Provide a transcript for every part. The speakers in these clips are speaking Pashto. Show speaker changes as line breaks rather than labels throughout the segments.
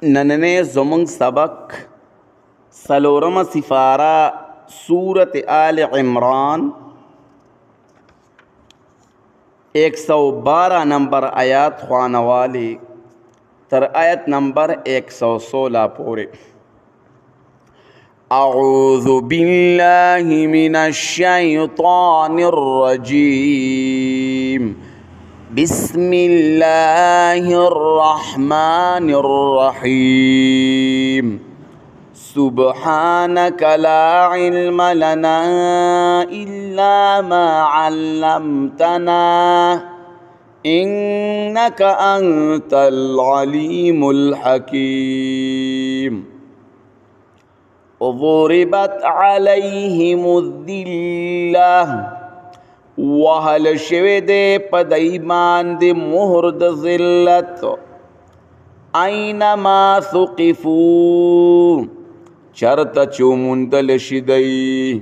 نننے زمنگ سبق سلورم سفارہ سورت آل عمران 112 نمبر آیات خوانوالی تر آیت نمبر 116 پورے. اعوذ باللہ من الشیطان الرجیم بسم اللہ الرحمن الرحیم سبحانک لا علم لنا الا ما علمتنا انک انت العلیم الحکیم. ضربت علیہم الذلہ وحل شوی دے پدائی باندے مہر د ذلت اینما ثقفو چرت چومندل شدئی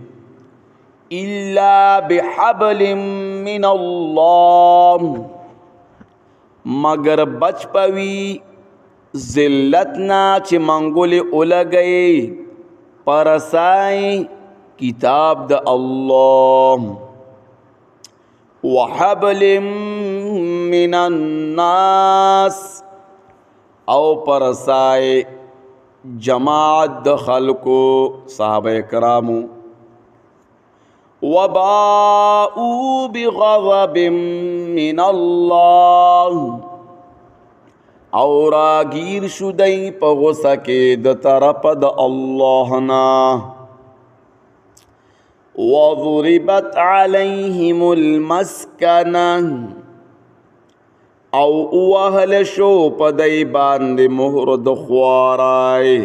الا بحبل من اللہ مگر بچ پوی ذلتنا چی منگول اولگئی پرسائی کتاب دا اللہ وحبل من الناس او پرسائی جماعت دا خلقو صحابہ کرامو وباؤوا بغضب من اللہ اور راگیر شدئی پا غصہ کے دا طرف دا اللہ نا وضربت علیہم المسکنہ او وحل شو پا دی باند مہرد خوارائے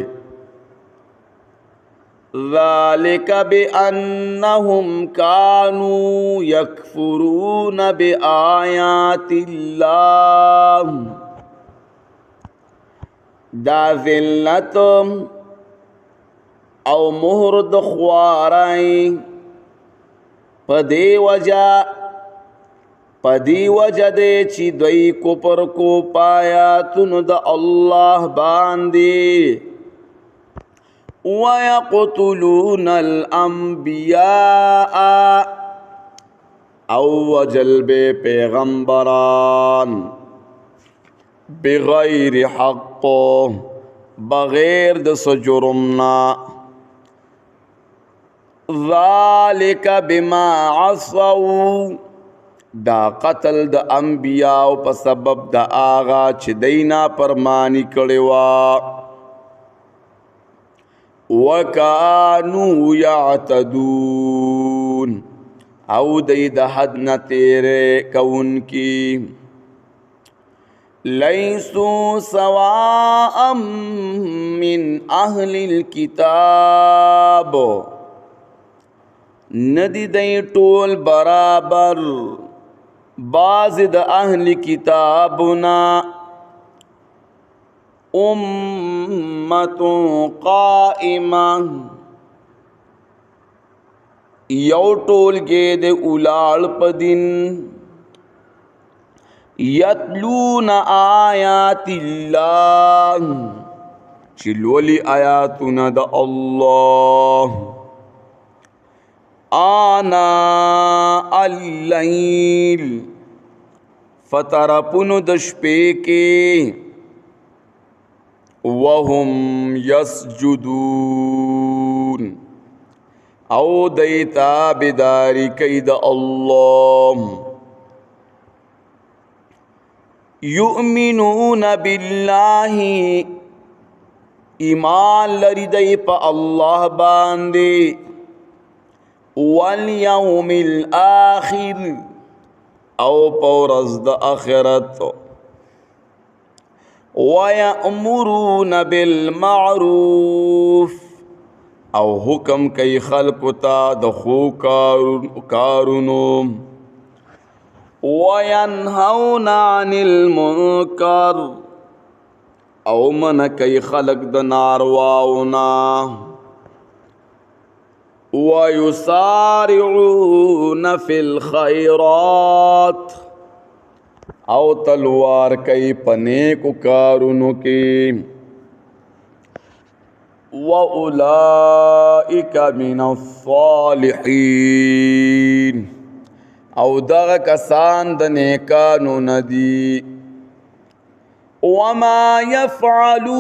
ذالک بأنہم کانوا یکفرون بآیات اللہ دا ذلت او مہرد خوارائے پدی وجہ دے چی دوی کپر کو پایا تن دا اللہ باندی وَيَقْتُلُونَ الْأَنْبِيَاءَ او وجلب پیغمبران بغیر حق بغیر دس جرمنا ذالک بما عصوا دا قتل دا انبیاء پا سبب دا آغا چھ دینا پرمانی کڑوا وکانو یعتدون او دی دا حد نا تیرے کون کی لیسوا سواء من اہل الکتاب ندی دی ٹول برابر باز د اہل کتابنا امت قائمہ یو ٹول گے دے اولال پدن یتلون آیات اللہ چلولی آیاتنا دا اللہ آناء اللیل فترپن دشپے کے وهم یسجدون او دیتا بداری کید اللہ یؤمنون باللہ ایمان لردی پا اللہ باندے والیوم الآخر او پورز دا آخرت ویأمرون بالمعروف او حکم کئی خلقتا دخو کارنو وینہون عن المنکر او من کئی خلق دا نارواؤنا وَيُسَارِعُونَ فِي الْخَيْرَاتِ او تلوار کئی پنے کو کارونو کی وَأُولَئِكَ مِنَ الصَّالِحِينَ او دغه کسان د نیکانو ندي. وَمَا يَفْعَلُوا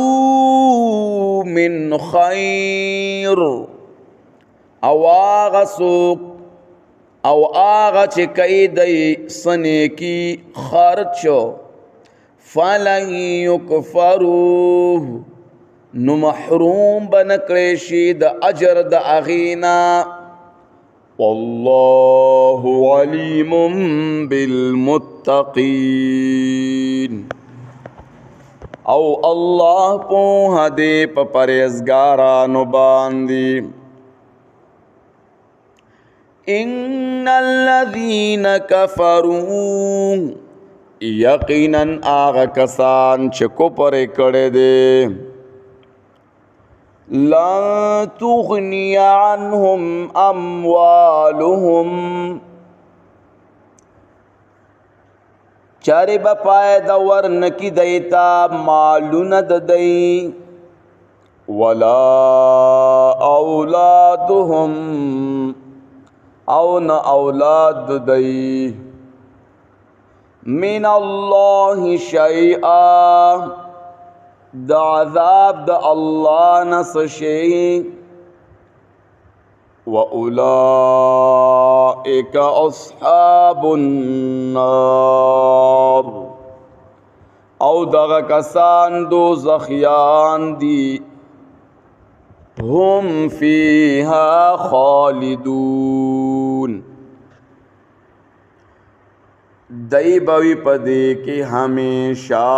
مِنْ خَيْرٍ او آغا سوک او آغا چه کئی دی سنیکی خرچو فَلَنْ يُكْفَرُوهُ نو محروم بنکریشی د اجر د اغینا. واللہ علیم بالمتقین او اللہ پوہ دے پا پریزگارانو باندی. ان الذین کفروا یقینا آغا کسان چه کفر کڑے دے لن تغنی عنهم اموالهم چاری با پایدہ ورنکی دیتا مالون ددئی ولا اولادهم او نا اولاد ددئی من اللہ شیئا دا عذاب دا اللہ نسشی. وَأُولَئِكَ أَصْحَابُ النَّارِ او دغا کسان دوزخیان دی هم فیہا خالدون دی بوی پدے کی ہمیشہ